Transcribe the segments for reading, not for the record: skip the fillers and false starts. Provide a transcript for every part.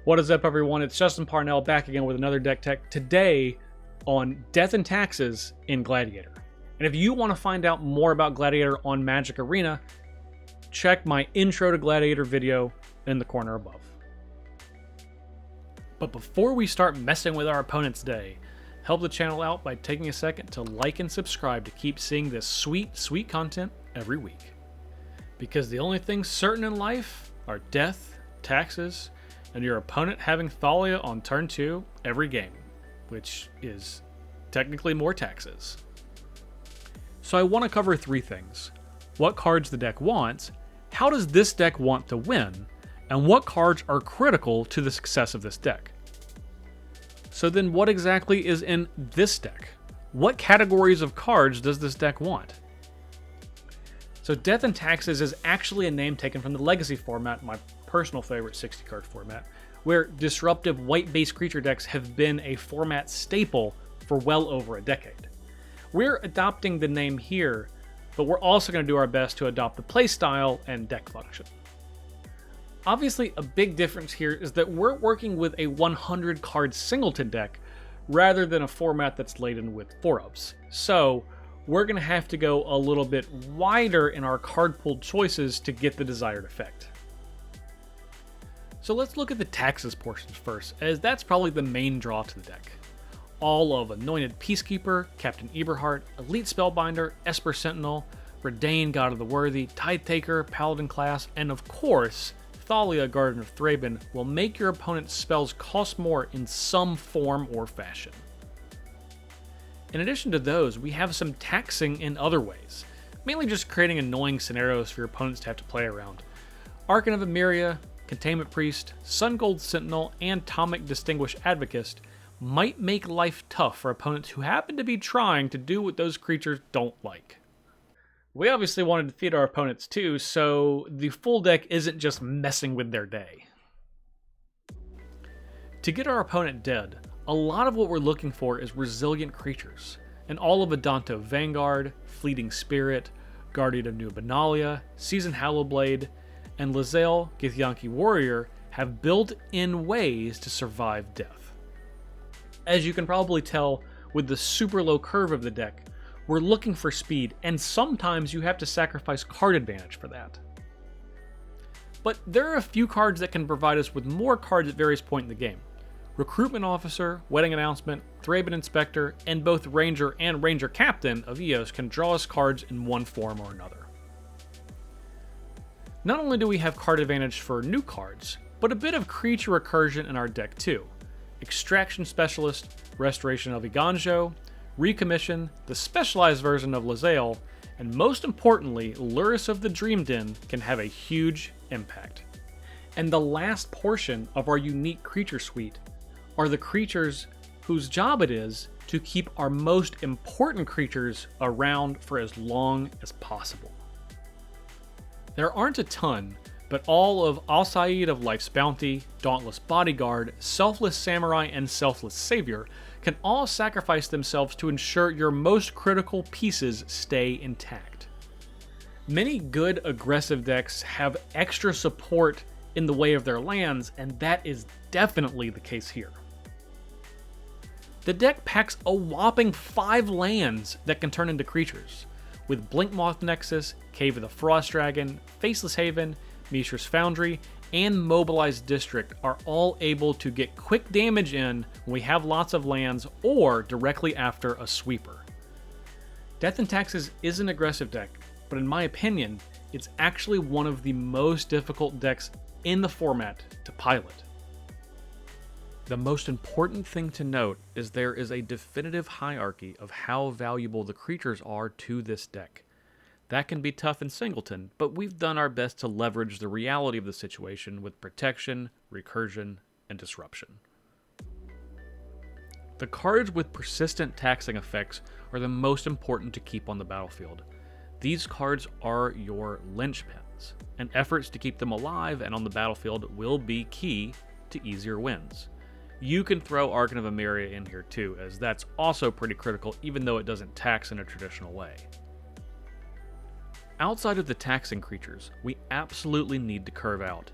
What is up, everyone? It's Justin Parnell back again with another deck tech today on Death and Taxes in Gladiator. And if you want to find out more about Gladiator on Magic Arena, check my intro to Gladiator video in the corner above. But before we start messing with our opponent's day, help the channel out by taking a second to like and subscribe to keep seeing this sweet, sweet content every week. Because the only things certain in life are death, taxes, and your opponent having Thalia on turn 2 every game, which is technically more taxes. So I want to cover 3 things. What cards the deck wants, how does this deck want to win, and what cards are critical to the success of this deck. So then what exactly is in this deck? What categories of cards does this deck want? So Death and Taxes is actually a name taken from the Legacy format, my personal favorite 60-card format, where disruptive white-based creature decks have been a format staple for well over a decade. We're adopting the name here, but we're also going to do our best to adopt the playstyle and deck function. Obviously, a big difference here is that we're working with a 100-card singleton deck rather than a format that's laden with 4-ups. So we're going to have to go a little bit wider in our card pool choices to get the desired effect. So let's look at the taxes portions first, as that's probably the main draw to the deck. All of Anointed Peacekeeper, Captain Eberhard, Elite Spellbinder, Esper Sentinel, Redain, God of the Worthy, Tide Taker, Paladin class, and of course, Thalia, Guardian of Thraben will make your opponent's spells cost more in some form or fashion. In addition to those, we have some taxing in other ways, mainly just creating annoying scenarios for your opponents to have to play around. Archon of Emeria, Containment Priest, Sun Gold Sentinel, and Tomic Distinguished Advocist might make life tough for opponents who happen to be trying to do what those creatures don't like. We obviously want to defeat our opponents too, so the full deck isn't just messing with their day. To get our opponent dead, a lot of what we're looking for is resilient creatures, and all of Adanto Vanguard, Fleeting Spirit, Guardian of New Benalia, Seasoned Hallowblade, and Lae'zel Githyanki Warrior have built-in ways to survive death. As you can probably tell with the super low curve of the deck, we're looking for speed, and sometimes you have to sacrifice card advantage for that. But there are a few cards that can provide us with more cards at various points in the game. Recruitment Officer, Wedding Announcement, Thraben Inspector, and both Ranger and Ranger Captain of EOS can draw us cards in one form or another. Not only do we have card advantage for new cards, but a bit of creature recursion in our deck too. Extraction Specialist, Restoration of Iganjo, Recommission, the specialized version of Lae'zel, and most importantly, Lurrus of the Dream Den can have a huge impact. And the last portion of our unique creature suite are the creatures whose job it is to keep our most important creatures around for as long as possible. There aren't a ton, but all of Al-Said of Life's Bounty, Dauntless Bodyguard, Selfless Samurai, and Selfless Savior can all sacrifice themselves to ensure your most critical pieces stay intact. Many good aggressive decks have extra support in the way of their lands, and that is definitely the case here. The deck packs a whopping 5 lands that can turn into creatures, with Blinkmoth Nexus, Cave of the Frost Dragon, Faceless Haven, Mishra's Foundry, and Mobilized District are all able to get quick damage in when we have lots of lands or directly after a sweeper. Death and Taxes is an aggressive deck, but in my opinion, it's actually one of the most difficult decks in the format to pilot. The most important thing to note is there is a definitive hierarchy of how valuable the creatures are to this deck. That can be tough in Singleton, but we've done our best to leverage the reality of the situation with protection, recursion, and disruption. The cards with persistent taxing effects are the most important to keep on the battlefield. These cards are your linchpins, and efforts to keep them alive and on the battlefield will be key to easier wins. You can throw Archon of Emeria in here too, as that's also pretty critical even though it doesn't tax in a traditional way. Outside of the taxing creatures, we absolutely need to curve out.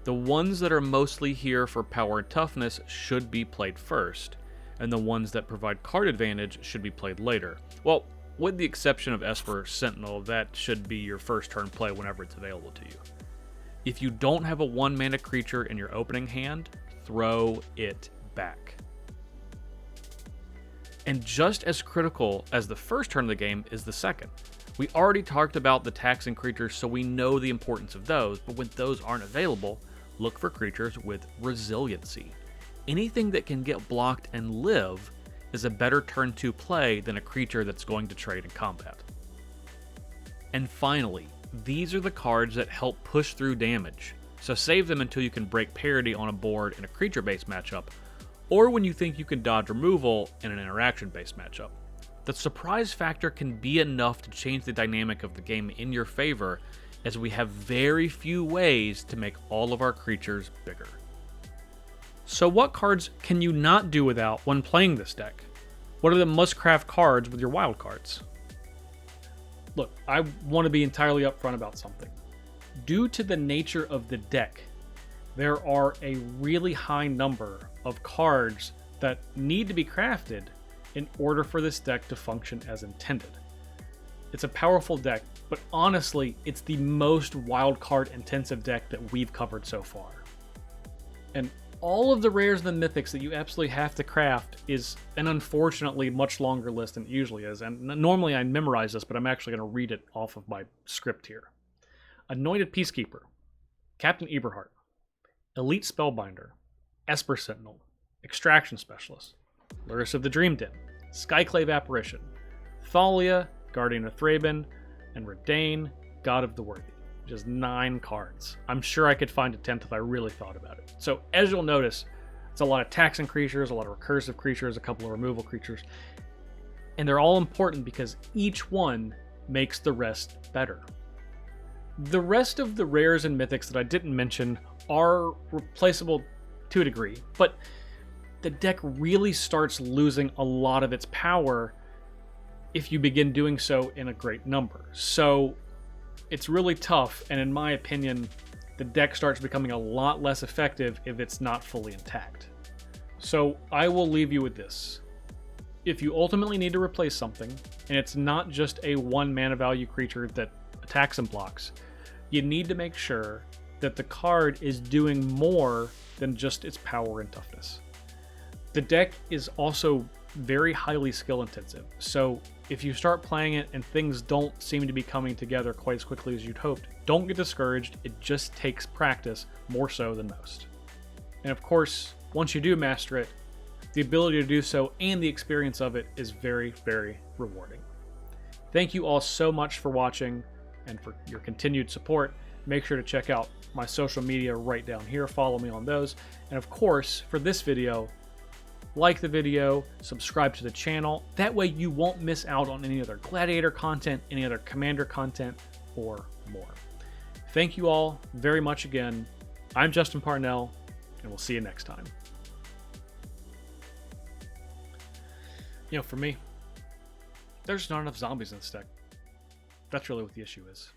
The ones that are mostly here for power and toughness should be played first, and the ones that provide card advantage should be played later. Well, with the exception of Esper Sentinel, that should be your first turn play whenever it's available to you. If you don't have a 1-mana creature in your opening hand, throw it back. And just as critical as the first turn of the game is the second. We already talked about the taxing creatures, so we know the importance of those, but when those aren't available, look for creatures with resiliency. Anything that can get blocked and live is a better turn 2 play than a creature that's going to trade in combat. And finally, these are the cards that help push through damage, so save them until you can break parity on a board in a creature-based matchup, or when you think you can dodge removal in an interaction-based matchup. The surprise factor can be enough to change the dynamic of the game in your favor, as we have very few ways to make all of our creatures bigger. So what cards can you not do without when playing this deck? What are the must-craft cards with your wild cards? Look, I want to be entirely upfront about something. Due to the nature of the deck, there are a really high number of cards that need to be crafted in order for this deck to function as intended. It's a powerful deck, but honestly, it's the most wildcard intensive deck that we've covered so far. And all of the rares and the mythics that you absolutely have to craft is an unfortunately much longer list than it usually is. And normally I memorize this, but I'm actually going to read it off of my script here. Anointed Peacekeeper, Captain Eberhardt, Elite Spellbinder, Esper Sentinel, Extraction Specialist, Lurrus of the Dream Den, Skyclave Apparition, Thalia, Guardian of Thraben, and Redain, God of the Worthy. Just 9 cards. I'm sure I could find a 10th if I really thought about it. So as you'll notice, it's a lot of taxing creatures, a lot of recursive creatures, a couple of removal creatures. And they're all important because each one makes the rest better. The rest of the rares and mythics that I didn't mention are replaceable to a degree, but the deck really starts losing a lot of its power if you begin doing so in a great number. So it's really tough, and in my opinion, the deck starts becoming a lot less effective if it's not fully intact. So I will leave you with this. If you ultimately need to replace something, and it's not just a 1-mana value creature that attacks and blocks, you need to make sure that the card is doing more than just its power and toughness. The deck is also very highly skill intensive, so if you start playing it and things don't seem to be coming together quite as quickly as you'd hoped, don't get discouraged. It just takes practice more so than most. And of course, once you do master it, the ability to do so and the experience of it is very, very rewarding. Thank you all so much for watching and for your continued support. Make sure to check out my social media right down here. Follow me on those. And of course, for this video, like the video, subscribe to the channel. That way you won't miss out on any other Gladiator content, any other Commander content, or more. Thank you all very much again. I'm Justin Parnell, and we'll see you next time. You know, for me, there's not enough zombies in this deck. That's really what the issue is.